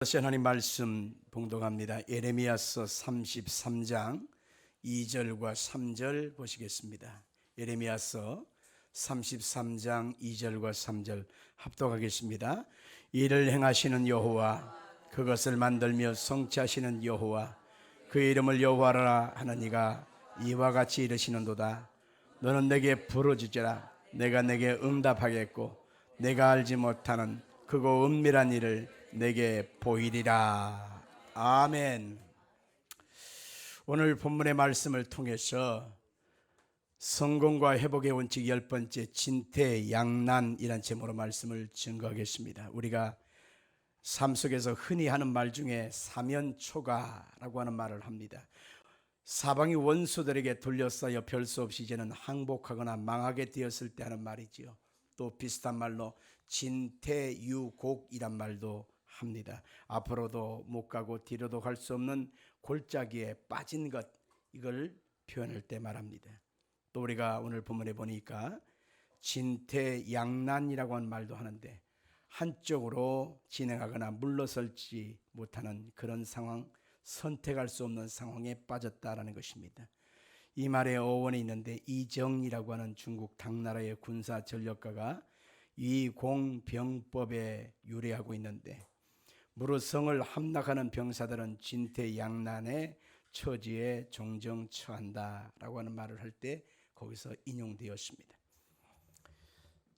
다시 하나님 말씀 봉독합니다. 예레미야서 33장 2절과 3절 보시겠습니다. 예레미야서 33장 2절과 3절 합독하겠습니다. 이를 행하시는 여호와, 그것을 만들며 성취하시는 여호와, 그 이름을 여호와라 하는 이가 이와 같이 이르시는도다. 너는 내게 부르짖으라. 내가 내게 응답하겠고 내가 알지 못하는 크고 은밀한 일을 내게 보이리라. 아멘. 오늘 본문의 말씀을 통해서 성공과 회복의 원칙 10번째 진퇴양난이란 제목으로 말씀을 증거하겠습니다. 우리가 삶 속에서 흔히 하는 말 중에 사면초가라고 하는 말을 합니다. 사방이 원수들에게 둘러싸여 별 수 없이 이제는 항복하거나 망하게 되었을 때 하는 말이지요. 또 비슷한 말로 진퇴유곡이란 말도 합니다. 앞으로도 못 가고 뒤로도 갈 수 없는 골짜기에 빠진 것, 이걸 표현할 때 말합니다. 또 우리가 오늘 본문에 보니까 진퇴양난이라고 하는 말도 하는데, 한쪽으로 진행하거나 물러설지 못하는 그런 상황, 선택할 수 없는 상황에 빠졌다라는 것입니다. 이 말의 어원이 있는데, 이정이라고 하는 중국 당나라의 군사 전력가가 위공병법에 유래하고 있는데, 무릇 성을 함락하는 병사들은 진퇴양난의 처지에 종종 처한다라고 하는 말을 할 때 거기서 인용되었습니다.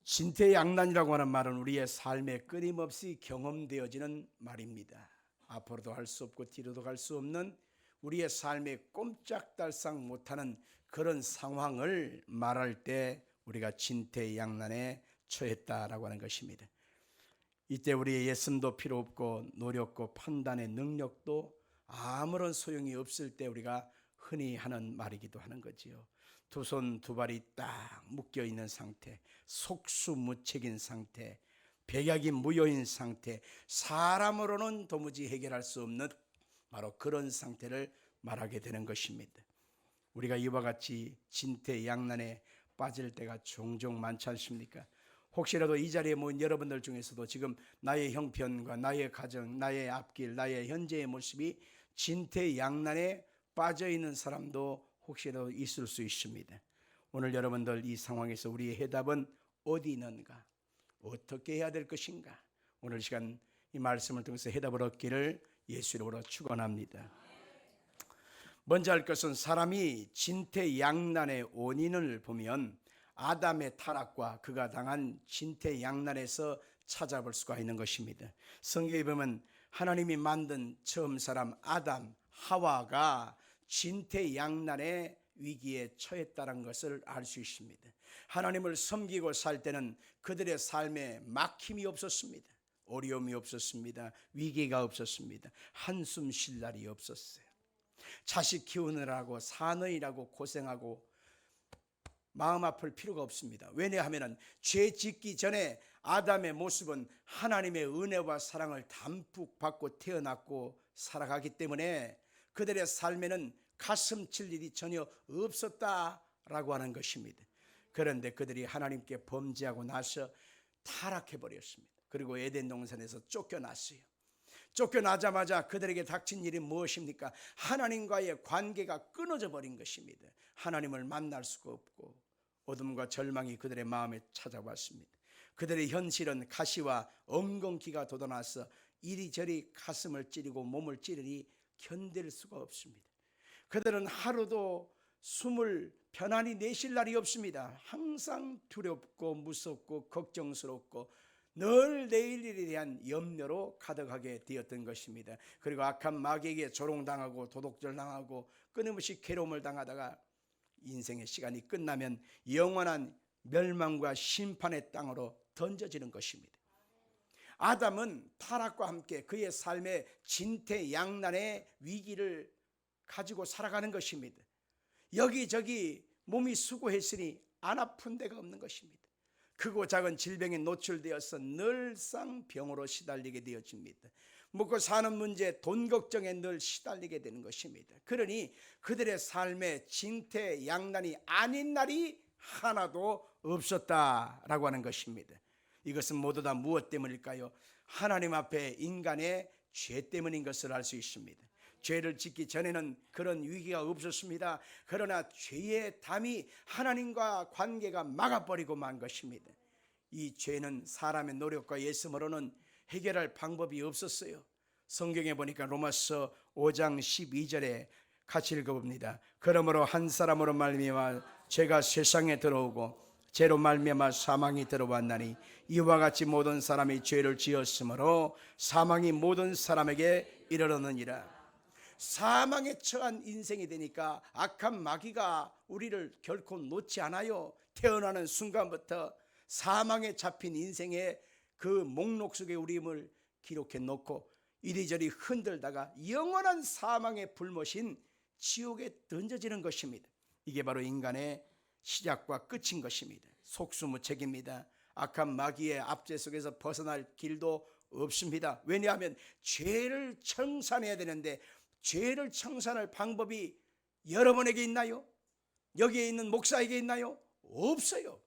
진퇴양난이라고 하는 말은 우리의 삶에 끊임없이 경험되어지는 말입니다. 앞으로도 할 수 없고 뒤로도 갈 수 없는 우리의 삶에 꼼짝달싹 못하는 그런 상황을 말할 때 우리가 진퇴양난에 처했다라고 하는 것입니다. 이때 우리의 예심도 필요 없고 노력과 판단의 능력도 아무런 소용이 없을 때 우리가 흔히 하는 말이기도 하는 거지요. 두 손 두 발이 딱 묶여 있는 상태, 속수무책인 상태, 백약이 무효인 상태, 사람으로는 도무지 해결할 수 없는 바로 그런 상태를 말하게 되는 것입니다. 우리가 이와 같이 진퇴양난에 빠질 때가 종종 많지 않습니까? 혹시라도 이 자리에 모인 여러분들 중에서도 지금 나의 형편과 나의 가정, 나의 앞길, 나의 현재의 모습이 진퇴양난에 빠져있는 사람도 혹시라도 있을 수 있습니다. 오늘 여러분들 이 상황에서 우리의 해답은 어디 있는가? 어떻게 해야 될 것인가? 오늘 시간 이 말씀을 통해서 해답을 얻기를 예수 이름으로 축원합니다. 먼저 할 것은, 사람이 진퇴양난의 원인을 보면 아담의 타락과 그가 당한 진퇴양난에서 찾아볼 수가 있는 것입니다. 성경에 보면 하나님이 만든 처음 사람 아담, 하와가 진퇴양난의 위기에 처했다는 것을 알 수 있습니다. 하나님을 섬기고 살 때는 그들의 삶에 막힘이 없었습니다. 어려움이 없었습니다. 위기가 없었습니다. 한숨 쉴 날이 없었어요. 자식 키우느라고 사느이라고 고생하고 마음 아플 필요가 없습니다. 왜냐하면 죄 짓기 전에 아담의 모습은 하나님의 은혜와 사랑을 담뿍 받고 태어났고 살아가기 때문에 그들의 삶에는 가슴 칠 일이 전혀 없었다라고 하는 것입니다. 그런데 그들이 하나님께 범죄하고 나서 타락해버렸습니다. 그리고 에덴 동산에서 쫓겨났어요. 쫓겨나자마자 그들에게 닥친 일이 무엇입니까? 하나님과의 관계가 끊어져 버린 것입니다. 하나님을 만날 수가 없고 어둠과 절망이 그들의 마음에 찾아왔습니다. 그들의 현실은 가시와 엉겅퀴가 돋아나서 이리저리 가슴을 찌르고 몸을 찌르니 견딜 수가 없습니다. 그들은 하루도 숨을 편안히 내쉴 날이 없습니다. 항상 두렵고 무섭고 걱정스럽고 늘 내일 일에 대한 염려로 가득하게 되었던 것입니다. 그리고 악한 마귀에게 조롱당하고 도둑질당하고 끊임없이 괴로움을 당하다가 인생의 시간이 끝나면 영원한 멸망과 심판의 땅으로 던져지는 것입니다. 아담은 타락과 함께 그의 삶의 진퇴양난의 위기를 가지고 살아가는 것입니다. 여기저기 몸이 수고했으니 안 아픈 데가 없는 것입니다. 크고 작은 질병에 노출되어서 늘상 병으로 시달리게 되어집니다. 먹고 사는 문제, 돈 걱정에 늘 시달리게 되는 것입니다. 그러니 그들의 삶에 진퇴양난이 아닌 날이 하나도 없었다라고 하는 것입니다. 이것은 모두 다 무엇 때문일까요? 하나님 앞에 인간의 죄 때문인 것을 알 수 있습니다. 죄를 짓기 전에는 그런 위기가 없었습니다. 그러나 죄의 담이 하나님과 관계가 막아버리고 만 것입니다. 이 죄는 사람의 노력과 예습으로는 해결할 방법이 없었어요. 성경에 보니까 로마서 5장 12절에 같이 읽어봅니다. 그러므로 한 사람으로 말미암아 죄가 세상에 들어오고 죄로 말미암아 사망이 들어왔나니 이와 같이 모든 사람이 죄를 지었으므로 사망이 모든 사람에게 이르렀느니라. 사망에 처한 인생이 되니까 악한 마귀가 우리를 결코 놓지 않아요. 태어나는 순간부터 사망에 잡힌 인생의 그 목록 속에 우리 이름을 기록해 놓고 이리저리 흔들다가 영원한 사망의 불못인 지옥에 던져지는 것입니다. 이게 바로 인간의 시작과 끝인 것입니다. 속수무책입니다. 악한 마귀의 압제 속에서 벗어날 길도 없습니다. 왜냐하면 죄를 청산해야 되는데 죄를 청산할 방법이 여러분에게 있나요? 여기에 있는 목사에게 있나요? 없어요.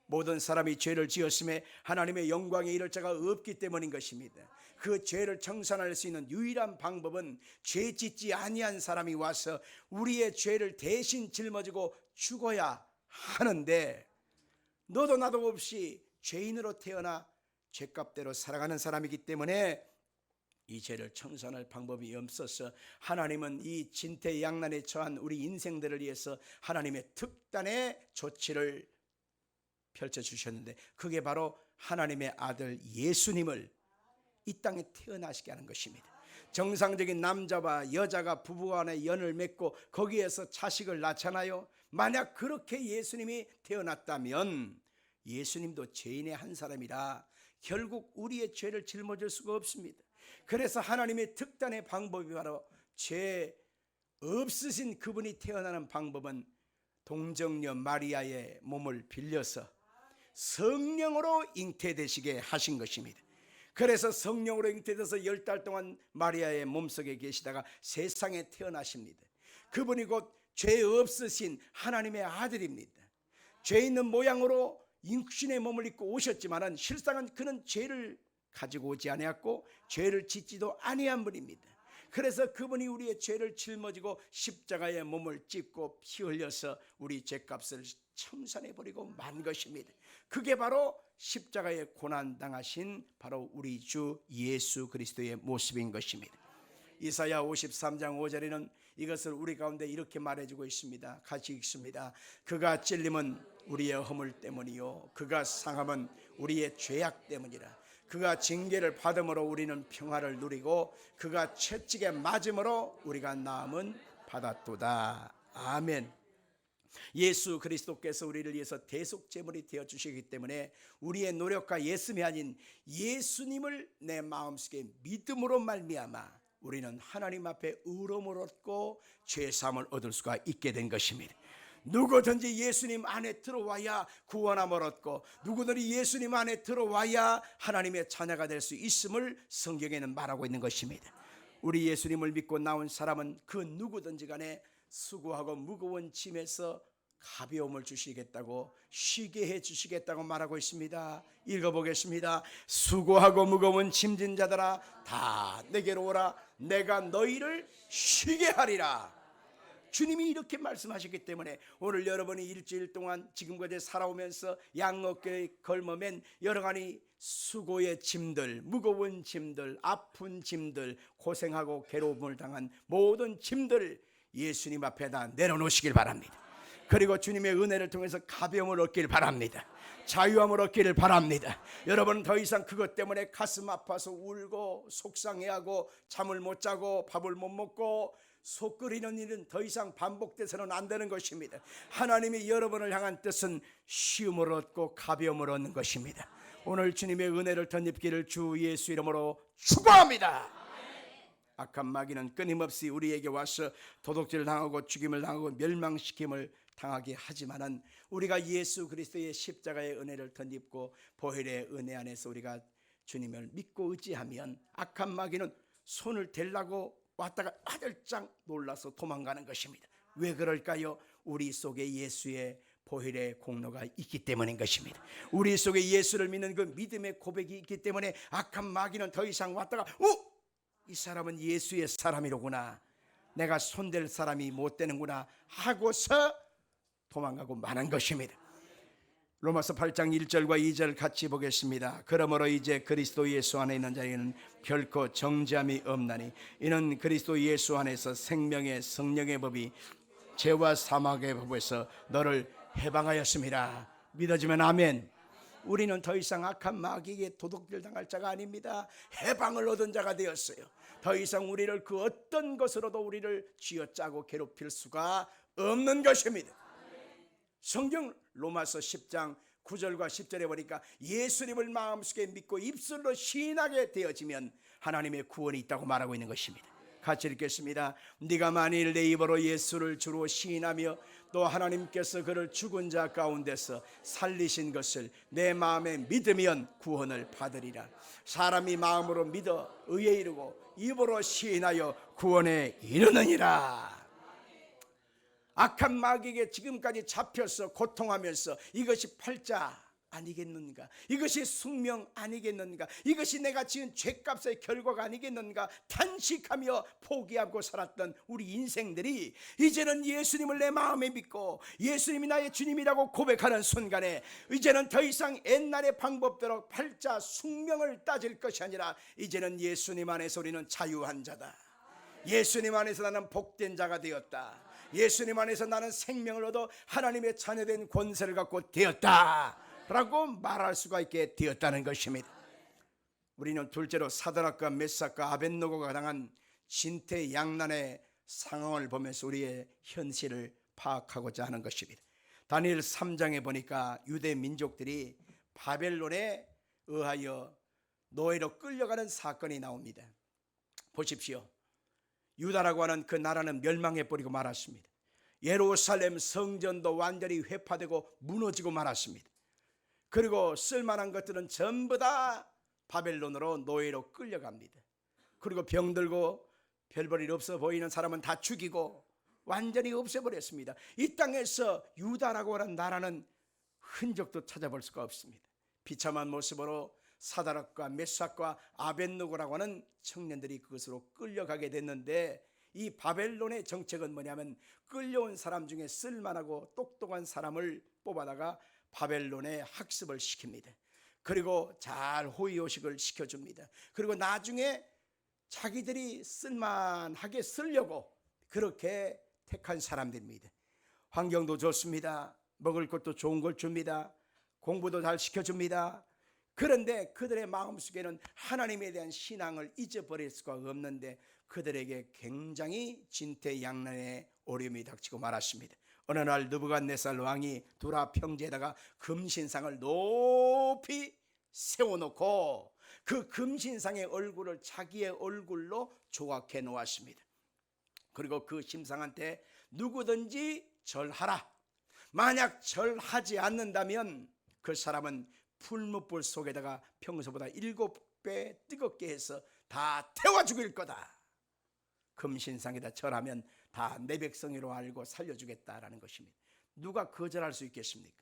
모든 사람이 죄를 지었음에 하나님의 영광에 이를 자가 없기 때문인 것입니다. 그 죄를 청산할 수 있는 유일한 방법은 죄 짓지 아니한 사람이 와서 우리의 죄를 대신 짊어지고 죽어야 하는데, 너도 나도 없이 죄인으로 태어나 죄값대로 살아가는 사람이기 때문에 이 죄를 청산할 방법이 없어서 하나님은 이 진퇴양난에 처한 우리 인생들을 위해서 하나님의 특단의 조치를 펼쳐주셨는데, 그게 바로 하나님의 아들 예수님을 이 땅에 태어나시게 하는 것입니다. 정상적인 남자와 여자가 부부간의 연을 맺고 거기에서 자식을 낳잖아요. 만약 그렇게 예수님이 태어났다면 예수님도 죄인의 한 사람이라 결국 우리의 죄를 짊어질 수가 없습니다. 그래서 하나님의 특단의 방법이 바로 죄 없으신 그분이 태어나는 방법은 동정녀 마리아의 몸을 빌려서 성령으로 잉태되시게 하신 것입니다. 그래서 성령으로 잉태돼서 10달 동안 마리아의 몸속에 계시다가 세상에 태어나십니다. 그분이 곧 죄 없으신 하나님의 아들입니다. 죄 있는 모양으로 육신의 몸을 입고 오셨지만은 실상은 그는 죄를 가지고 오지 아니했고 죄를 짓지도 아니한 분입니다. 그래서 그분이 우리의 죄를 짊어지고 십자가에 몸을 찢고 피 흘려서 우리 죄값을 청산해버리고 만 것입니다. 그게 바로 십자가에 고난당하신 바로 우리 주 예수 그리스도의 모습인 것입니다. 이사야 53장 5절에는 이것을 우리 가운데 이렇게 말해주고 있습니다. 같이 읽습니다. 그가 찔림은 우리의 허물 때문이요 그가 상함은 우리의 죄악 때문이라. 그가 징계를 받음으로 우리는 평화를 누리고 그가 채찍에 맞음으로 우리가 나음은 받았도다. 아멘. 예수 그리스도께서 우리를 위해서 대속제물이 되어주시기 때문에 우리의 노력과 예습이 아닌 예수님을 내 마음속에 믿음으로 말미암아 우리는 하나님 앞에 의로움을 얻고 죄사함을 얻을 수가 있게 된 것입니다. 누구든지 예수님 안에 들어와야 구원함을 얻고 누구든지 예수님 안에 들어와야 하나님의 자녀가 될 수 있음을 성경에는 말하고 있는 것입니다. 우리 예수님을 믿고 나온 사람은 그 누구든지 간에 수고하고 무거운 짐에서 가벼움을 주시겠다고, 쉬게 해 주시겠다고 말하고 있습니다. 읽어보겠습니다. 수고하고 무거운 짐진 자들아 다 내게로 오라 내가 너희를 쉬게 하리라. 주님이 이렇게 말씀하셨기 때문에 오늘 여러분이 일주일 동안 지금까지 살아오면서 양어깨에 걸머맨 여러 가지 수고의 짐들, 무거운 짐들, 아픈 짐들, 고생하고 괴로움을 당한 모든 짐들을 예수님 앞에다 내려놓으시길 바랍니다. 그리고 주님의 은혜를 통해서 가벼움을 얻기를 바랍니다. 자유함을 얻기를 바랍니다. 여러분 더 이상 그것 때문에 가슴 아파서 울고 속상해하고 잠을 못 자고 밥을 못 먹고 속 끓이는 일은 더 이상 반복돼서는 안 되는 것입니다. 하나님이 여러분을 향한 뜻은 쉬움을 얻고 가벼움을 얻는 것입니다. 오늘 주님의 은혜를 덧입기를 주 예수 이름으로 축원합니다. 악한 마귀는 끊임없이 우리에게 와서 도둑질을 당하고 죽임을 당하고 멸망시킴을 당하게 하지만은 우리가 예수 그리스도의 십자가의 은혜를 덧입고 보혈의 은혜 안에서 우리가 주님을 믿고 의지하면 악한 마귀는 손을 대려고 왔다가 화들짝 놀라서 도망가는 것입니다. 왜 그럴까요? 우리 속에 예수의 보혈의 공로가 있기 때문인 것입니다. 우리 속에 예수를 믿는 그 믿음의 고백이 있기 때문에 악한 마귀는 더 이상 왔다가 이 사람은 예수의 사람이로구나, 내가 손댈 사람이 못 되는구나 하고서 도망가고 마는 것입니다. 로마서 8장 1절과 2절 같이 보겠습니다. 그러므로 이제 그리스도 예수 안에 있는 자에게는 결코 정죄함이 없나니 이는 그리스도 예수 안에서 생명의 성령의 법이 죄와 사망의 법에서 너를 해방하였습니다. 믿어지면 아멘. 우리는 더 이상 악한 마귀에게 도둑질 당할 자가 아닙니다. 해방을 얻은 자가 되었어요. 더 이상 우리를 그 어떤 것으로도 우리를 쥐어짜고 괴롭힐 수가 없는 것입니다. 성경 로마서 10장 9절과 10절에 보니까 예수님을 마음속에 믿고 입술로 시인하게 되어지면 하나님의 구원이 있다고 말하고 있는 것입니다. 같이 읽겠습니다. 네가 만일 내 입으로 예수를 주로 시인하며 또 하나님께서 그를 죽은 자 가운데서 살리신 것을 내 마음에 믿으면 구원을 받으리라. 사람이 마음으로 믿어 의에 이르고 입으로 시인하여 구원에 이르느니라. 악한 마귀에게 지금까지 잡혀서 고통하면서 이것이 팔자 아니겠는가, 이것이 숙명 아니겠는가, 이것이 내가 지은 죄값의 결과가 아니겠는가 탄식하며 포기하고 살았던 우리 인생들이 이제는 예수님을 내 마음에 믿고 예수님이 나의 주님이라고 고백하는 순간에 이제는 더 이상 옛날의 방법대로 팔자 숙명을 따질 것이 아니라 이제는 예수님 안에서 우리는 자유한 자다. 예수님 안에서 나는 복된 자가 되었다. 예수님 안에서 나는 생명을 얻어 하나님의 자녀된 권세를 갖고 되었다 라고 말할 수가 있게 되었다는 것입니다. 우리는 둘째로 사드락과 메삭과 아벳느고가 당한 진퇴양난의 상황을 보면서 우리의 현실을 파악하고자 하는 것입니다. 다니엘 3장에 보니까 유대 민족들이 바벨론에 의하여 노예로 끌려가는 사건이 나옵니다. 보십시오. 유다라고 하는 그 나라는 멸망해 버리고 말았습니다. 예루살렘 성전도 완전히 회파되고 무너지고 말았습니다. 그리고 쓸만한 것들은 전부 다 바벨론으로 노예로 끌려갑니다. 그리고 병들고 별 볼 일 없어 보이는 사람은 다 죽이고 완전히 없애버렸습니다. 이 땅에서 유다라고 하는 나라는 흔적도 찾아볼 수가 없습니다. 비참한 모습으로 사드락과 메삭과 아벳느고라고 하는 청년들이 그것으로 끌려가게 됐는데, 이 바벨론의 정책은 뭐냐면 끌려온 사람 중에 쓸만하고 똑똑한 사람을 뽑아다가 바벨론에 학습을 시킵니다. 그리고 잘 호의호식을 시켜줍니다. 그리고 나중에 자기들이 쓸만하게 쓰려고 그렇게 택한 사람들입니다. 환경도 좋습니다. 먹을 것도 좋은 걸 줍니다. 공부도 잘 시켜줍니다. 그런데 그들의 마음속에는 하나님에 대한 신앙을 잊어버릴 수가 없는데 그들에게 굉장히 진퇴양난의 어려움이 닥치고 말았습니다. 어느 날 느부갓네살 왕이 두라 평지에다가 금신상을 높이 세워놓고 그 금신상의 얼굴을 자기의 얼굴로 조각해 놓았습니다. 그리고 그 심상한테 누구든지 절하라. 만약 절하지 않는다면 그 사람은 풀무불 속에다가 평소보다 7배 뜨겁게 해서 다 태워 죽일 거다. 금신상에다 절하면 다 내 백성이로 알고 살려주겠다라는 것입니다. 누가 거절할 수 있겠습니까?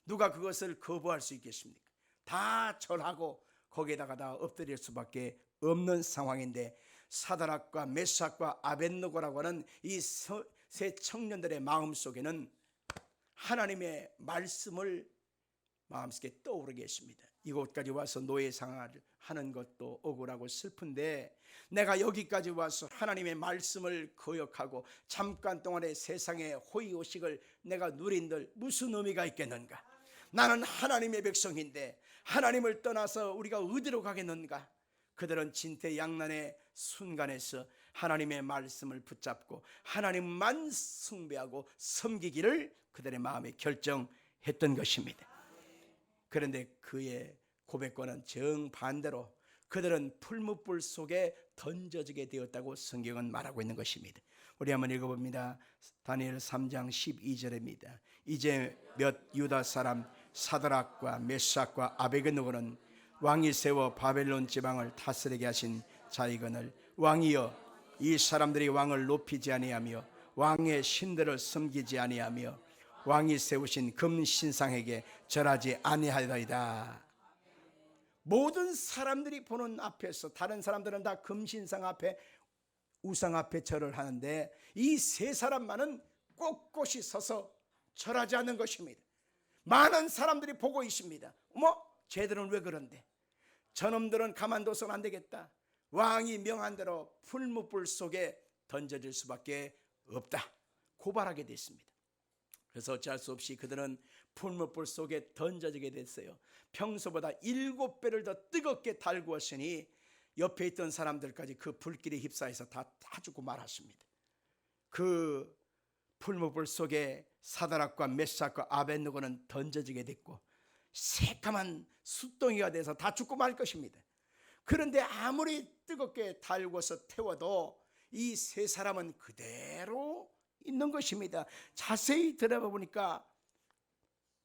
누가 그것을 거부할 수 있겠습니까? 다 절하고 거기에다가 다 엎드릴 수밖에 없는 상황인데, 사드락과 메삭과 아벳느고라고 하는 이 세 청년들의 마음속에는 하나님의 말씀을 마음속에 떠오르게 했습니다. 이곳까지 와서 노예 생활을 하는 것도 억울하고 슬픈데 내가 여기까지 와서 하나님의 말씀을 거역하고 잠깐 동안의 세상의 호의호식을 내가 누린들 무슨 의미가 있겠는가? 나는 하나님의 백성인데 하나님을 떠나서 우리가 어디로 가겠는가? 그들은 진퇴양난의 순간에서 하나님의 말씀을 붙잡고 하나님만 숭배하고 섬기기를 그들의 마음에 결정했던 것입니다. 그런데 그의 고백과는 정반대로 그들은 풀무불 속에 던져지게 되었다고 성경은 말하고 있는 것입니다. 우리 한번 읽어봅니다. 다니엘 3장 12절입니다. 이제 몇 유다 사람 사드락과 메삭과 아벳느고는 왕이 세워 바벨론 지방을 다스리게 하신 자이거늘 왕이여, 이 사람들이 왕을 높이지 아니하며 왕의 신들을 섬기지 아니하며 왕이 세우신 금신상에게 절하지 아니하리이다. 모든 사람들이 보는 앞에서, 다른 사람들은 다 금신상 앞에, 우상 앞에 절을 하는데 이 세 사람만은 꼿꼿이 서서 절하지 않는 것입니다. 많은 사람들이 보고 있습니다. 어머, 쟤들은 왜 그런데? 저놈들은 가만둬서는 안 되겠다. 왕이 명한 대로 풀무불 속에 던져질 수밖에 없다. 고발하게 됐습니다. 그래서 어찌할 수 없이 그들은 풀무불 속에 던져지게 됐어요. 평소보다 7배를 더 뜨겁게 달구었으니 옆에 있던 사람들까지 그 불길에 휩싸여서 다 죽고 말았습니다. 그 풀무불 속에 사드락과 메삭과 아벳느고는 던져지게 됐고 새까만 숯덩이가 돼서 다 죽고 말 것입니다. 그런데 아무리 뜨겁게 달궈서 태워도 이 세 사람은 그대로 있는 것입니다. 자세히 들어보니까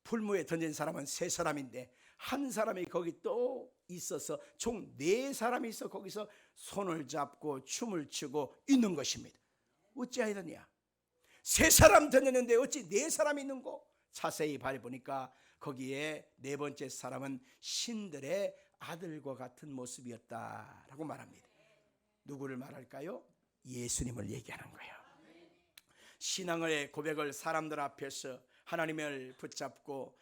풀무에 던진 사람은 세 사람인데 한 사람이 거기 또 있어서 총 4사람이 있어 거기서 손을 잡고 춤을 추고 있는 것입니다. 어찌하였느냐? 3사람 던졌는데 어찌 4사람이 있는고? 자세히 밟으니까 거기에 4번째 사람은 신들의 아들과 같은 모습이었다라고 말합니다. 누구를 말할까요? 예수님을 얘기하는 거예요. 신앙의 고백을 사람들 앞에서 하나님을 붙잡고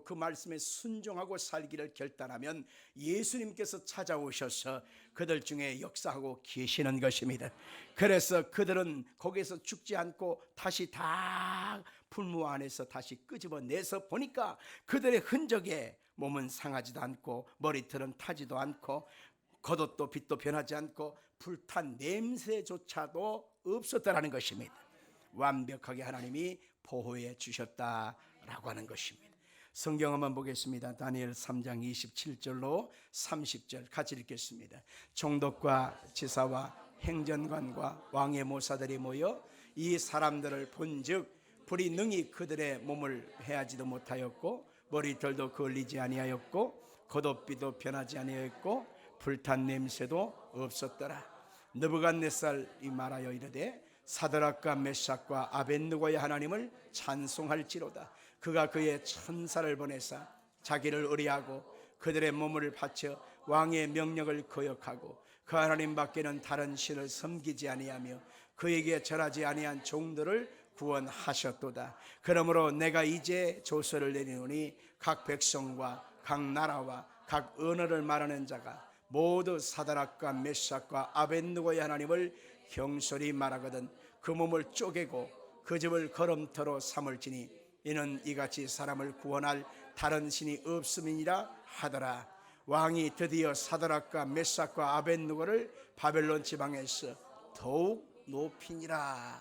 그 말씀에 순종하고 살기를 결단하면 예수님께서 찾아오셔서 그들 중에 역사하고 계시는 것입니다. 그래서 그들은 거기서 죽지 않고 다시 다 풀무 안에서 다시 끄집어내서 보니까 그들의 흔적에 몸은 상하지도 않고 머리털은 타지도 않고 겉옷도 빛도 변하지 않고 불탄 냄새조차도 없었다라는 것입니다. 완벽하게 하나님이 보호해 주셨다라고 하는 것입니다. 성경 한번 보겠습니다. 다니엘 3장 27절로 30절 같이 읽겠습니다. 총독과 지사와 행전관과 왕의 모사들이 모여 이 사람들을 본즉 불이 능히 그들의 몸을 해하지도 못하였고 머리털도 걸리지 아니하였고 겉옷비도 변하지 아니하였고 불탄 냄새도 없었더라. 느부갓네살이 말하여 이르되 사드락과 메삭과 아벳느고의 하나님을 찬송할지로다. 그가 그의 천사를 보내사 자기를 의뢰하고 그들의 몸을 바쳐 왕의 명령을 거역하고 그 하나님 밖에는 다른 신을 섬기지 아니하며 그에게 절하지 아니한 종들을 구원하셨도다. 그러므로 내가 이제 조서를 내리노니 각 백성과 각 나라와 각 언어를 말하는 자가 모두 사드락과 메삭과 아벳느고의 하나님을 경솔히 말하거든 그 몸을 쪼개고 그 집을 걸음터로 삼을지니 이는 이같이 사람을 구원할 다른 신이 없음이니라 하더라. 왕이 드디어 사드락과 메삭과 아벳느고를 바벨론 지방에서 더욱 높이니라.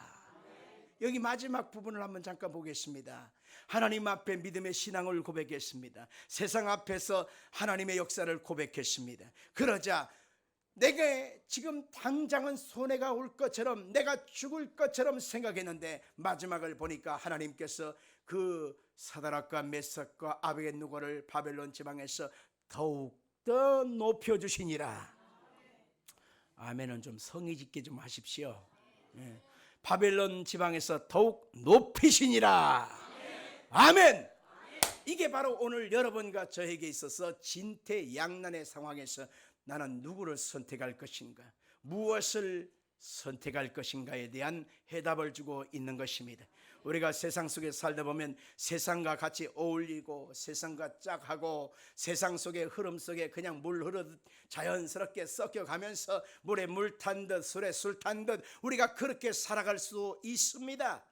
여기 마지막 부분을 한번 잠깐 보겠습니다. 하나님 앞에 믿음의 신앙을 고백했습니다. 세상 앞에서 하나님의 역사를 고백했습니다. 그러자 내게 지금 당장은 손해가 올 것처럼 내가 죽을 것처럼 생각했는데 마지막을 보니까 하나님께서 그 사드락과 메삭과 아벳느고를 바벨론 지방에서 더욱더 높여주시니라. 아멘은 좀 성의 짓게 좀 하십시오. 바벨론 지방에서 더욱 높이시니라. 아멘. 이게 바로 오늘 여러분과 저에게 있어서 진퇴양난의 상황에서 나는 누구를 선택할 것인가, 무엇을 선택할 것인가에 대한 해답을 주고 있는 것입니다. 우리가 세상 속에 살다 보면 세상과 같이 어울리고 세상과 짝하고 세상 속의 흐름 속에 그냥 물 흐르듯 자연스럽게 섞여가면서 물에 물 탄 듯 술에 술 탄 듯 우리가 그렇게 살아갈 수 있습니다.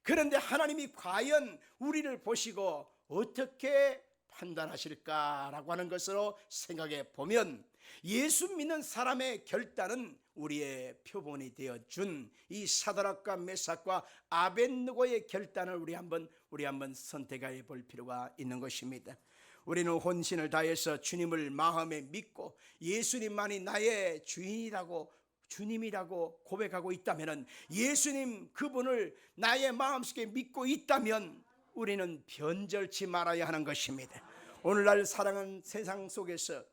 그런데 하나님이 과연 우리를 보시고 어떻게 판단하실까라고 하는 것으로 생각해 보면 예수 믿는 사람의 결단은 우리의 표본이 되어준 이 사드락과 메삭과 아벳느고의 결단을 우리 한번 선택해 볼 필요가 있는 것입니다. 우리는 혼신을 다해서 주님을 마음에 믿고 예수님만이 나의 주님이라고 고백하고 있다면, 예수님 그분을 나의 마음속에 믿고 있다면 우리는 변절치 말아야 하는 것입니다. 오늘날 살아가는 세상 속에서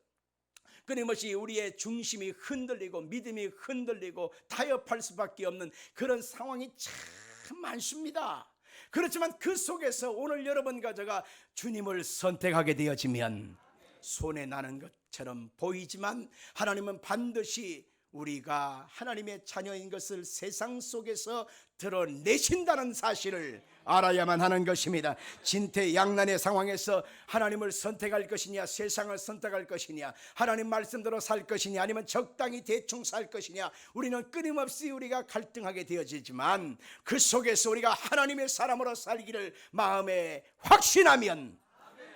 끊임없이 우리의 중심이 흔들리고 믿음이 흔들리고 타협할 수밖에 없는 그런 상황이 참 많습니다. 그렇지만 그 속에서 오늘 여러분과 제가 주님을 선택하게 되어지면 손해 나는 것처럼 보이지만 하나님은 반드시 우리가 하나님의 자녀인 것을 세상 속에서 드러내신다는 사실을 알아야만 하는 것입니다. 진퇴양난의 상황에서 하나님을 선택할 것이냐, 세상을 선택할 것이냐, 하나님 말씀대로 살 것이냐, 아니면 적당히 대충 살 것이냐, 우리는 끊임없이 우리가 갈등하게 되어지지만 그 속에서 우리가 하나님의 사람으로 살기를 마음에 확신하면,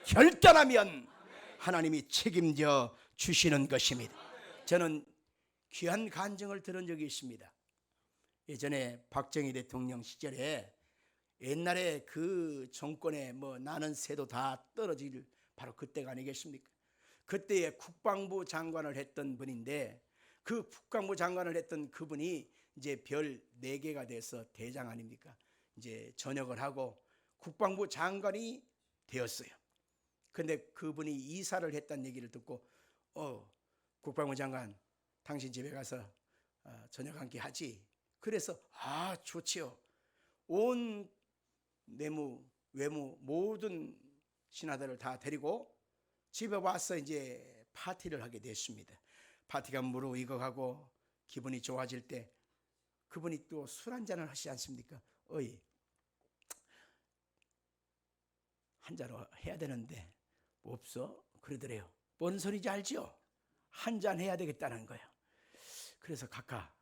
결단하면 하나님이 책임져 주시는 것입니다. 저는 귀한 간증을 들은 적이 있습니다. 예전에 박정희 대통령 시절에 옛날에 그 정권에 나는 새도 다 떨어질 바로 그때가 아니겠습니까? 그때에 국방부 장관을 했던 분인데 그 국방부 장관을 했던 그분이 이제 별 4개가 돼서 대장 아닙니까? 이제 전역을 하고 국방부 장관이 되었어요. 근데 그분이 이사를 했다는 얘기를 듣고 국방부 장관 당신 집에 가서 저녁 한 끼 하지. 그래서 좋지요. 온 내무 외무 모든 신하들을 다 데리고 집에 와서 이제 파티를 하게 됐습니다. 파티가 무르익어가고 기분이 좋아질 때 그분이 또 술 한잔을 하시지 않습니까? 한 잔 해야 되는데 없어? 그러더래요. 뭔 소리인지 알죠? 한 잔 해야 되겠다는 거예요. 그래서 각하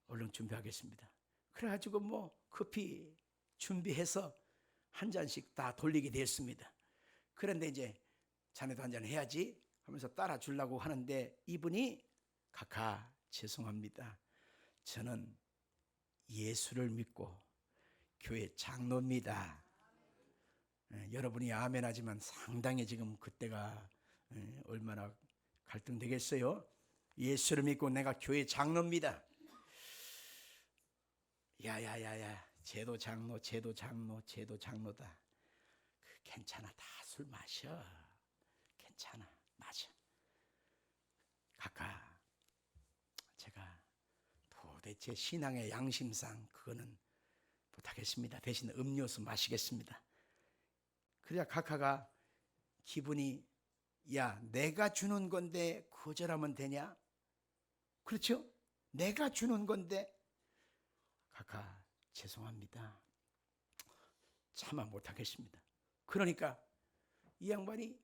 얼른 준비하겠습니다. 그래가지고 급히 준비해서 한 잔씩 다 돌리게 됐습니다. 그런데 이제 자네도 한 잔 해야지 하면서 따라 주려고 하는데 이분이 각하 죄송합니다. 저는 예수를 믿고 교회 장로입니다. 여러분이 아멘 하지만 상당히 지금 그때가 얼마나 갈등되겠어요? 예수를 믿고 내가 교회 장로입니다. 야야야야, 쟤도 장로다. 괜찮아, 다 술 마셔. 괜찮아, 마셔. 각하, 제가 도대체 신앙의 양심상 그거는 못하겠습니다. 대신 음료수 마시겠습니다. 그래야 각하가 기분이 내가 주는 건데 거절하면 되냐? 그렇죠? 내가 주는 건데 각하 죄송합니다. 차마 못하겠습니다. 그러니까 이 양반이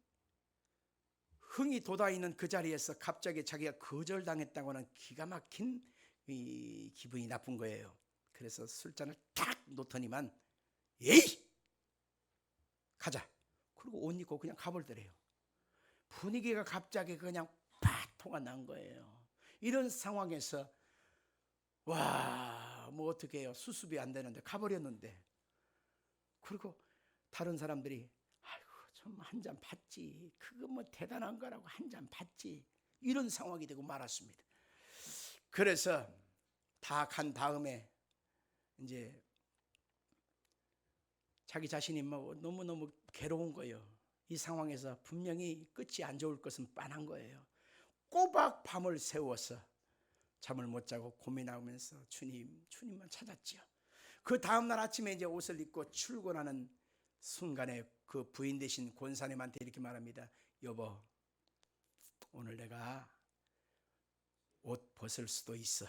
흥이 돋아있는 그 자리에서 갑자기 자기가 거절당했다고는 기가 막힌 기분이 나쁜 거예요. 그래서 술잔을 탁 놓더니만 에이! 가자. 그리고 옷 입고 그냥 가버리더래요. 분위기가 갑자기 그냥 파토가 난 거예요. 이런 상황에서 어떻게 해요? 수습이 안 되는데 가버렸는데. 그리고 다른 사람들이 좀 한 잔 받지. 그거 대단한 거라고 한 잔 받지. 이런 상황이 되고 말았습니다. 그래서 다 간 다음에 이제 자기 자신이 너무너무 괴로운 거예요. 이 상황에서 분명히 끝이 안 좋을 것은 뻔한 거예요. 꼬박 밤을 새워서 잠을 못 자고 고민하면서 주님만 찾았지요. 그 다음날 아침에 이제 옷을 입고 출근하는 순간에 그 부인 되신 권사님한테 이렇게 말합니다. 여보, 오늘 내가 옷 벗을 수도 있어.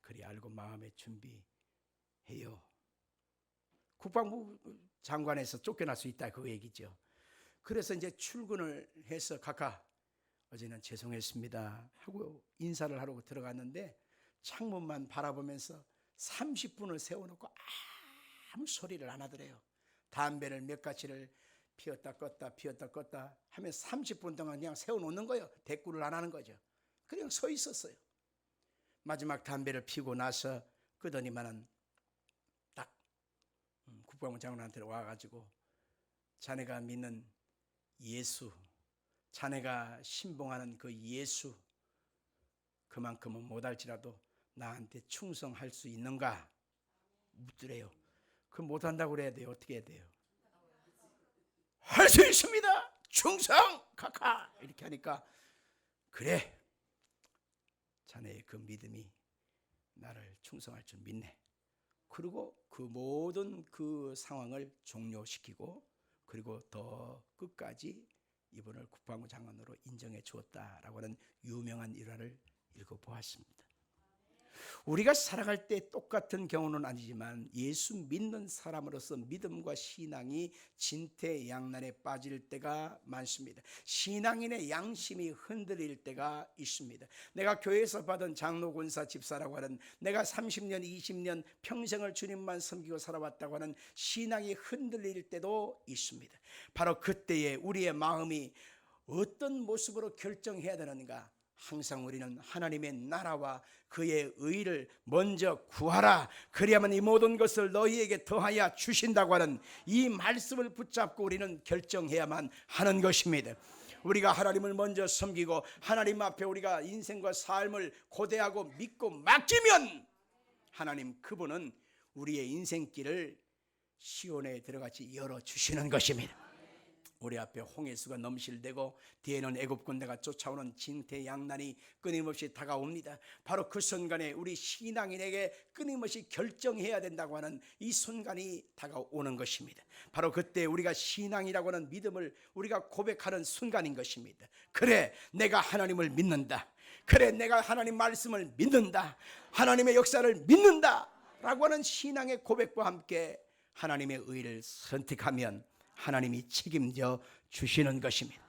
그리 알고 마음에 준비해요. 국방부 장관에서 쫓겨날 수 있다 그 얘기죠. 그래서 이제 출근을 해서 각하 어제는 죄송했습니다 하고 인사를 하려고 들어갔는데 창문만 바라보면서 30분을 세워놓고 아무 소리를 안 하더래요. 담배를 몇 가지를 피웠다 껐다 하면 30분 동안 그냥 세워놓는 거예요. 대꾸를 안 하는 거죠. 그냥 서 있었어요. 마지막 담배를 피우고 나서 끄더니만은 딱 국방부 장관한테 와가지고 자네가 믿는 예수, 자네가 신봉하는 그 예수 그만큼은 못할지라도 나한테 충성할 수 있는가 묻더래요. 그 못한다고 그래야 돼요? 어떻게 해야 돼요? 할 수 있습니다. 충성 각하 이렇게 하니까 그래, 자네의 그 믿음이 나를 충성할 줄 믿네. 그리고 그 모든 그 상황을 종료시키고 그리고 더 끝까지 이분을 국방부 장관으로 인정해 주었다라고 하는 유명한 일화를 읽어보았습니다. 우리가 살아갈 때 똑같은 경우는 아니지만 예수 믿는 사람으로서 믿음과 신앙이 진퇴양난에 빠질 때가 많습니다. 신앙인의 양심이 흔들릴 때가 있습니다. 내가 교회에서 받은 장로, 권사, 집사라고 하는, 내가 30년, 20년 평생을 주님만 섬기고 살아왔다고 하는 신앙이 흔들릴 때도 있습니다. 바로 그때에 우리의 마음이 어떤 모습으로 결정해야 되는가? 항상 우리는 하나님의 나라와 그의 의를 먼저 구하라, 그리하면 이 모든 것을 너희에게 더하여 주신다고 하는 이 말씀을 붙잡고 우리는 결정해야만 하는 것입니다. 우리가 하나님을 먼저 섬기고 하나님 앞에 우리가 인생과 삶을 고대하고 믿고 맡기면 하나님 그분은 우리의 인생길을 시온에 들어같이 열어주시는 것입니다. 우리 앞에 홍해수가 넘실대고 뒤에는 애굽 군대가 쫓아오는 진퇴양난이 끊임없이 다가옵니다. 바로 그 순간에 우리 신앙인에게 끊임없이 결정해야 된다고 하는 이 순간이 다가오는 것입니다. 바로 그때 우리가 신앙이라고 하는 믿음을 우리가 고백하는 순간인 것입니다. 그래, 내가 하나님을 믿는다. 그래, 내가 하나님 말씀을 믿는다. 하나님의 역사를 믿는다 라고 하는 신앙의 고백과 함께 하나님의 의를 선택하면 하나님이 책임져 주시는 것입니다.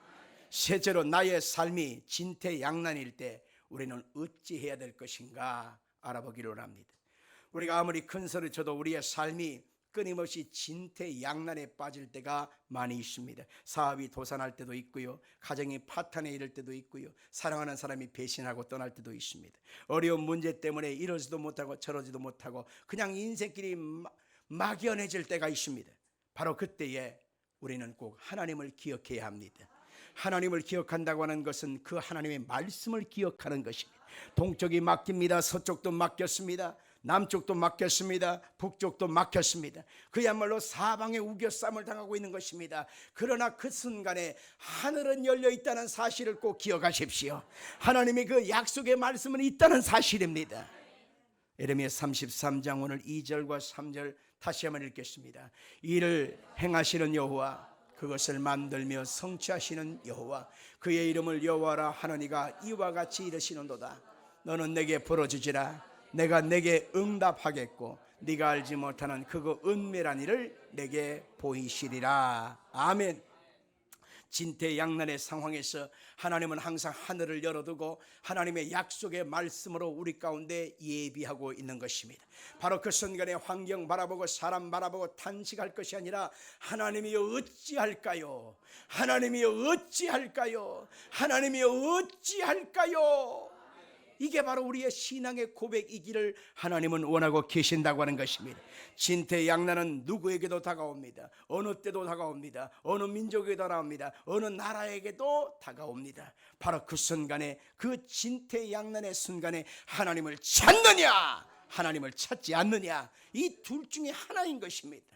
셋째로, 나의 삶이 진퇴양난일 때 우리는 어찌해야 될 것인가 알아보기로 합니다. 우리가 아무리 큰 소리 쳐도 우리의 삶이 끊임없이 진퇴양난에 빠질 때가 많이 있습니다. 사업이 도산할 때도 있고요, 가정이 파탄에 이를 때도 있고요, 사랑하는 사람이 배신하고 떠날 때도 있습니다. 어려운 문제 때문에 이러지도 못하고 저러지도 못하고 그냥 인생길이 막연해질 때가 있습니다. 바로 그때에 우리는 꼭 하나님을 기억해야 합니다. 하나님을 기억한다고 하는 것은 그 하나님의 말씀을 기억하는 것입니다. 동쪽이 막힙니다. 서쪽도 막혔습니다. 남쪽도 막혔습니다. 북쪽도 막혔습니다. 그야말로 사방에 우겨쌈을 당하고 있는 것입니다. 그러나 그 순간에 하늘은 열려 있다는 사실을 꼭 기억하십시오. 하나님의 그 약속의 말씀은 있다는 사실입니다. 예레미야 33장 오늘 2절과 3절 다시 한번 읽겠습니다. 이를 행하시는 여호와, 그것을 만들며 성취하시는 여호와, 그의 이름을 여호와라 하느니가 이와 같이 이르시는도다. 너는 내게 부르짖으라, 내가 내게 응답하겠고 네가 알지 못하는 그거 은밀한 일을 내게 보이시리라. 아멘. 진퇴양난의 상황에서 하나님은 항상 하늘을 열어두고 하나님의 약속의 말씀으로 우리 가운데 예비하고 있는 것입니다. 바로 그 순간에 환경 바라보고 사람 바라보고 탄식할 것이 아니라 하나님이여 어찌할까요? 하나님이여 어찌할까요? 하나님이여 어찌할까요? 이게 바로 우리의 신앙의 고백이기를 하나님은 원하고 계신다고 하는 것입니다. 진퇴양난은 누구에게도 다가옵니다. 어느 때도 다가옵니다. 어느 민족에게도 다가옵니다. 어느 나라에게도 다가옵니다. 바로 그 순간에, 그 진퇴양난의 순간에 하나님을 찾느냐 하나님을 찾지 않느냐, 이 둘 중에 하나인 것입니다.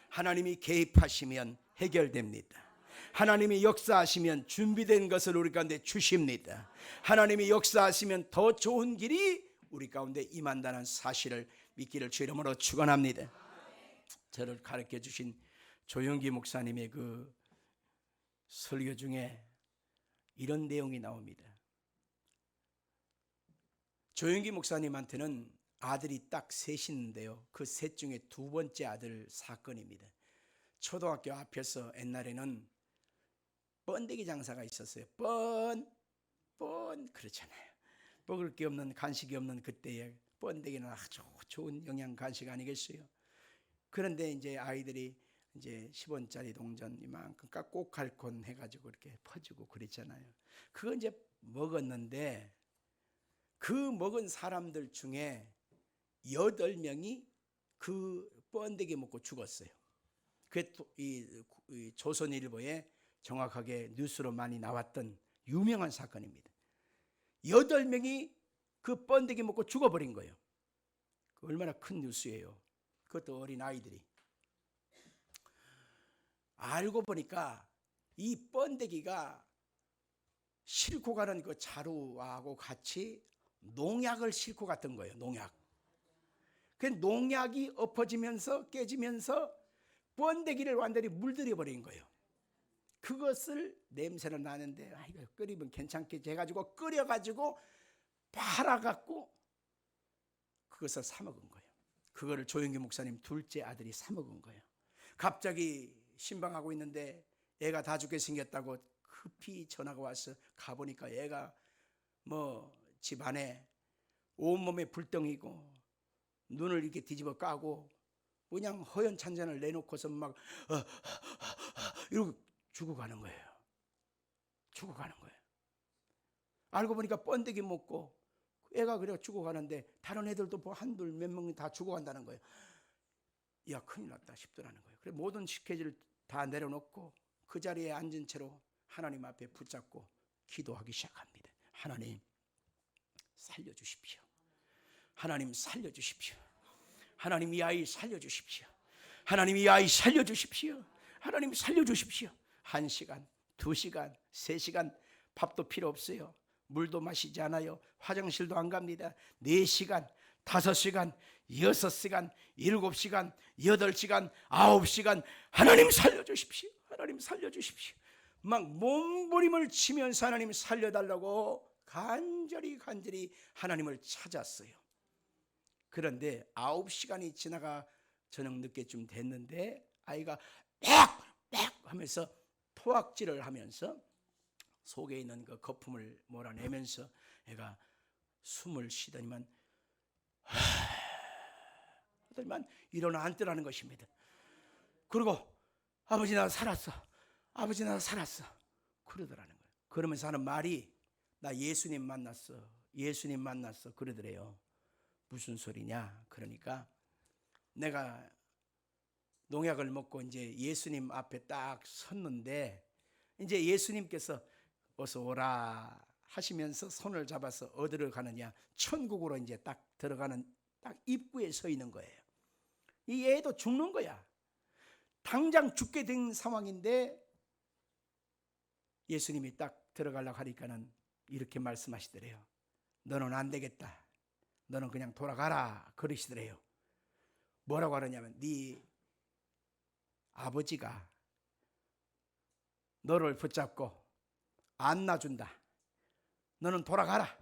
하나님이 개입하시면 해결됩니다. 하나님이 역사하시면 준비된 것을 우리 가운데 주십니다. 하나님이 역사하시면 더 좋은 길이 우리 가운데 임한다는 사실을 믿기를 주 이름으로 축원합니다. 저를 가르쳐 주신 조영기 목사님의 그 설교 중에 이런 내용이 나옵니다. 조영기 목사님한테는 아들이 딱 셋이 있는데요, 그 셋 중에 두 번째 아들 사건입니다. 초등학교 앞에서 옛날에는 번데기 장사가 있었어요. 뻔 그렇잖아요. 먹을 게 없는, 간식이 없는 그때에 번데기는 아주 좋은 영양 간식 아니겠어요? 그런데 이제 아이들이 이제 10원짜리 동전 이만큼 꼭갈콘 해가지고 이렇게 퍼주고 그랬잖아요. 그거 이제 먹었는데 그 먹은 사람들 중에 8명이 그 번데기 먹고 죽었어요. 그게 이 조선일보에 정확하게 뉴스로 많이 나왔던 유명한 사건입니다. 8명이 그 번데기 먹고 죽어버린 거예요. 얼마나 큰 뉴스예요. 그것도 어린 아이들이. 알고 보니까 이 번데기가 싣고 가는 그 자루하고 같이 농약을 싣고 갔던 거예요. 농약. 그 농약이 엎어지면서 깨지면서 번데기를 완전히 물들여 버린 거예요. 그것을 냄새는 나는데 이거 끓이면 괜찮겠지 해가지고 끓여가지고 팔아갖고 그것을 사 먹은 거예요. 그거를 조영기 목사님 둘째 아들이 사 먹은 거예요. 갑자기 신방하고 있는데 애가 다 죽게 생겼다고 급히 전화가 와서 가보니까 애가 뭐 집안에 온몸에 불덩이고 눈을 이렇게 뒤집어 까고 그냥 허연 찬잔을 내놓고서 막 이러고 죽어가는 거예요. 죽어가는 거예요. 알고 보니까 번데기 먹고 애가 그래 죽어가는데 다른 애들도 뭐 한둘 몇 명이 다 죽어간다는 거예요. 야, 큰일 났다 싶더라는 거예요. 그래서 모든 스케줄을 다 내려놓고 그 자리에 앉은 채로 하나님 앞에 붙잡고 기도하기 시작합니다. 하나님 살려주십시오. 하나님 살려주십시오. 하나님 이 아이 살려주십시오. 하나님 이 아이 살려주십시오. 하나님 살려주십시오. 1시간, 2시간, 3시간 밥도 필요 없어요. 물도 마시지 않아요. 화장실도 안 갑니다. 4시간, 5시간, 6시간, 7시간, 8시간, 9시간 하나님 살려주십시오. 하나님 살려주십시오. 막 몸부림을 치면서 하나님 살려달라고 간절히 하나님을 찾았어요. 그런데 9시간이 지나가 저녁 늦게쯤 됐는데 아이가 빽빽 하면서 토악질을 하면서 속에 있는 그 거품을 몰아내면서 애가 숨을 쉬더니만 하더니만 일어나 앉더라는 것입니다. 그리고 아버지 나 살았어. 아버지 나 살았어. 그러더라는 거예요. 그러면서 하는 말이 나 예수님 만났어. 예수님 만났어. 그러더래요. 무슨 소리냐? 그러니까 내가 농약을 먹고 이제 예수님 앞에 딱 섰는데 이제 예수님께서 어서 오라 하시면서 손을 잡아서 어디로 가느냐? 천국으로 이제 딱 들어가는 딱 입구에 서 있는 거예요. 이 애도 죽는 거야. 당장 죽게 된 상황인데 예수님이 딱 들어가려고 하니까는 이렇게 말씀하시더래요. 너는 안 되겠다. 너는 그냥 돌아가라 그러시더래요. 뭐라고 하느냐면 네 아버지가 너를 붙잡고 안 놔준다. 너는 돌아가라.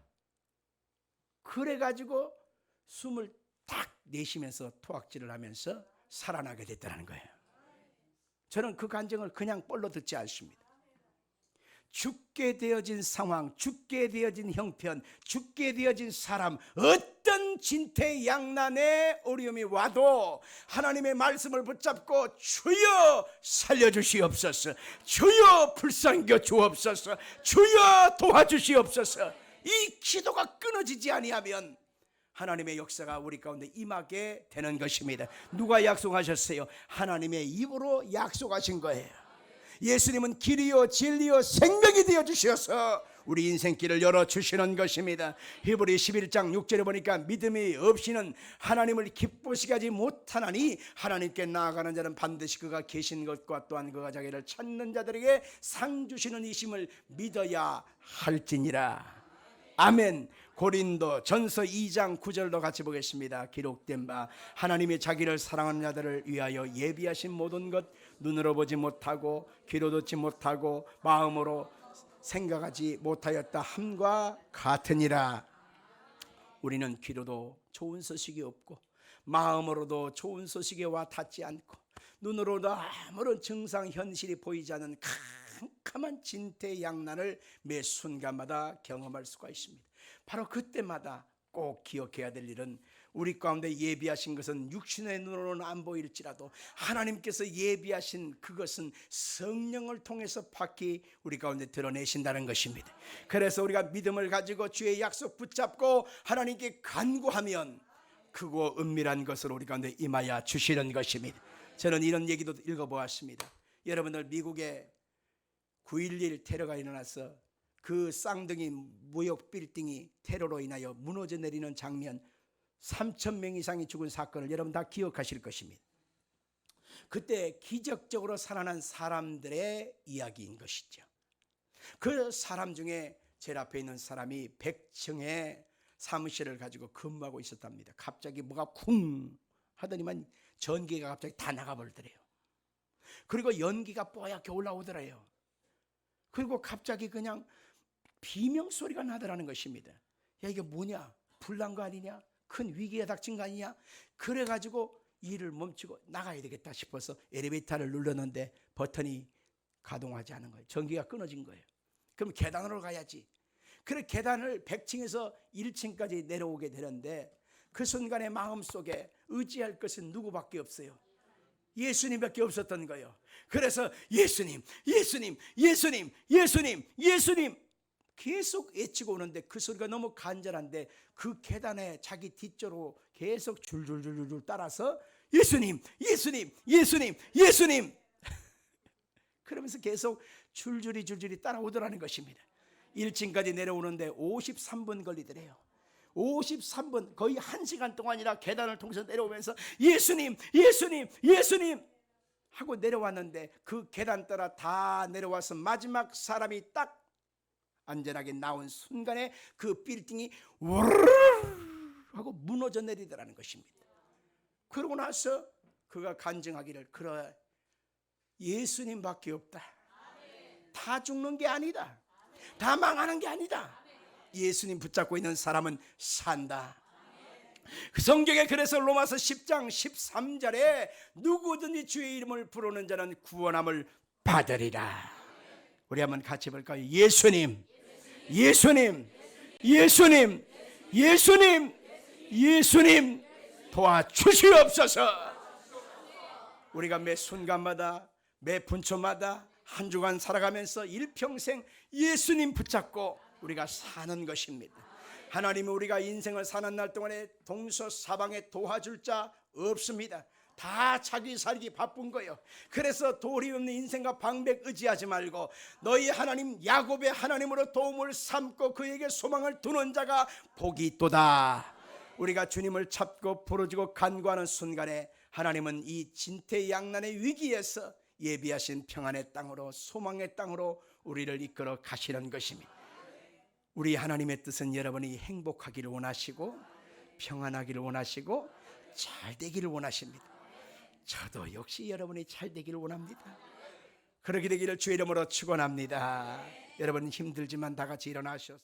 그래가지고 숨을 탁 내쉬면서 토악질을 하면서 살아나게 됐다는 거예요. 저는 그 간증을 그냥 뻘로 듣지 않습니다. 죽게 되어진 상황, 죽게 되어진 형편, 죽게 되어진 사람, 어떤 진퇴양난의 어려움이 와도 하나님의 말씀을 붙잡고 주여 살려주시옵소서, 주여 불쌍히 주옵소서, 주여 도와주시옵소서, 이 기도가 끊어지지 아니하면 하나님의 역사가 우리 가운데 임하게 되는 것입니다. 누가 약속하셨어요? 하나님의 입으로 약속하신 거예요. 예수님은 길이요 진리요 생명이 되어 주셔서 우리 인생길을 열어주시는 것입니다. 히브리 11장 6절에 보니까 믿음이 없이는 하나님을 기쁘시게 하지 못하나니 하나님께 나아가는 자는 반드시 그가 계신 것과 또한 그가 자기를 찾는 자들에게 상 주시는 이심을 믿어야 할지니라. 아멘. 고린도 전서 2장 9절도 같이 보겠습니다. 기록된 바 하나님이 자기를 사랑하는 자들을 위하여 예비하신 모든 것 눈으로 보지 못하고 귀로 듣지 못하고 마음으로 생각하지 못하였다 함과 같으니라. 우리는 귀로도 좋은 소식이 없고 마음으로도 좋은 소식에 와 닿지 않고 눈으로도 아무런 증상 현실이 보이지 않는 캄캄한 진퇴양난을 매 순간마다 경험할 수가 있습니다. 바로 그때마다 꼭 기억해야 될 일은 우리 가운데 예비하신 것은 육신의 눈으로는 안 보일지라도 하나님께서 예비하신 그것은 성령을 통해서 밝히 우리 가운데 드러내신다는 것입니다. 그래서 우리가 믿음을 가지고 주의 약속 붙잡고 하나님께 간구하면 크고 은밀한 것을 우리 가운데 임하여 주시는 것입니다. 저는 이런 얘기도 읽어보았습니다. 여러분들 미국에 9.11 테러가 일어나서 그 쌍둥이 무역 빌딩이 테러로 인하여 무너져 내리는 장면, 3,000명 이상이 죽은 사건을 여러분 다 기억하실 것입니다. 그때 기적적으로 살아난 사람들의 이야기인 것이죠. 그 사람 중에 제일 앞에 있는 사람이 100층의 사무실을 가지고 근무하고 있었답니다. 갑자기 뭐가 쿵 하더니만 전기가 갑자기 다 나가버리더래요. 그리고 연기가 뽀얗게 올라오더래요. 그리고 갑자기 그냥 비명 소리가 나더라는 것입니다. 야, 이게 뭐냐? 불난 거 아니냐? 큰 위기가 닥친 거 아니냐? 그래가지고 일을 멈추고 나가야 되겠다 싶어서 엘리베이터를 눌렀는데 버튼이 가동하지 않은 거예요. 전기가 끊어진 거예요. 그럼 계단으로 가야지. 그래 계단을 100층에서 1층까지 내려오게 되는데 그 순간에 마음속에 의지할 것은 누구밖에 없어요. 예수님밖에 없었던 거예요. 그래서 예수님, 예수님, 예수님, 예수님, 예수님 계속 외치고 오는데 그 소리가 너무 간절한데 그 계단에 자기 뒤쪽으로 계속 줄줄줄줄 따라서 예수님, 예수님, 예수님, 예수님 그러면서 계속 줄줄이 따라오더라는 것입니다. 1층까지 내려오는데 53분 걸리더래요. 53분, 거의 1시간 동안이나 계단을 통해서 내려오면서 예수님, 예수님, 예수님 하고 내려왔는데 그 계단 따라 다 내려와서 마지막 사람이 딱 안전하게 나온 순간에 그 빌딩이 우르르 하고 무너져 내리더라는 것입니다. 그러고 나서 그가 간증하기를, 그래 예수님밖에 없다. 다 죽는 게 아니다. 다 망하는 게 아니다. 예수님 붙잡고 있는 사람은 산다. 그 성경에 그래서 로마서 10장 13절에 누구든지 주의 이름을 부르는 자는 구원함을 받으리라. 우리 한번 같이 볼까요? 예수님, 예수님, 예수님, 예수님, 예수님 도와주시옵소서. 우리가 매 순간마다 매 분초마다 한 주간 살아가면서 일평생 예수님 붙잡고 우리가 사는 것입니다. 하나님은 우리가 인생을 사는 날 동안에 동서사방에 도와줄 자 없습니다. 다 자기 살기 바쁜 거예요. 그래서 도리 없는 인생과 방백 의지하지 말고 너희 하나님 야곱의 하나님으로 도움을 삼고 그에게 소망을 두는 자가 복이 있도다. 우리가 주님을 찾고 부르짖고 간구하는 순간에 하나님은 이 진퇴양난의 위기에서 예비하신 평안의 땅으로, 소망의 땅으로 우리를 이끌어 가시는 것입니다. 우리 하나님의 뜻은 여러분이 행복하기를 원하시고 평안하기를 원하시고 잘 되기를 원하십니다. 저도 역시 여러분이 잘 되기를 원합니다. 그러게 되기를 주의 이름으로 축원합니다. 여러분 힘들지만 다 같이 일어나셔서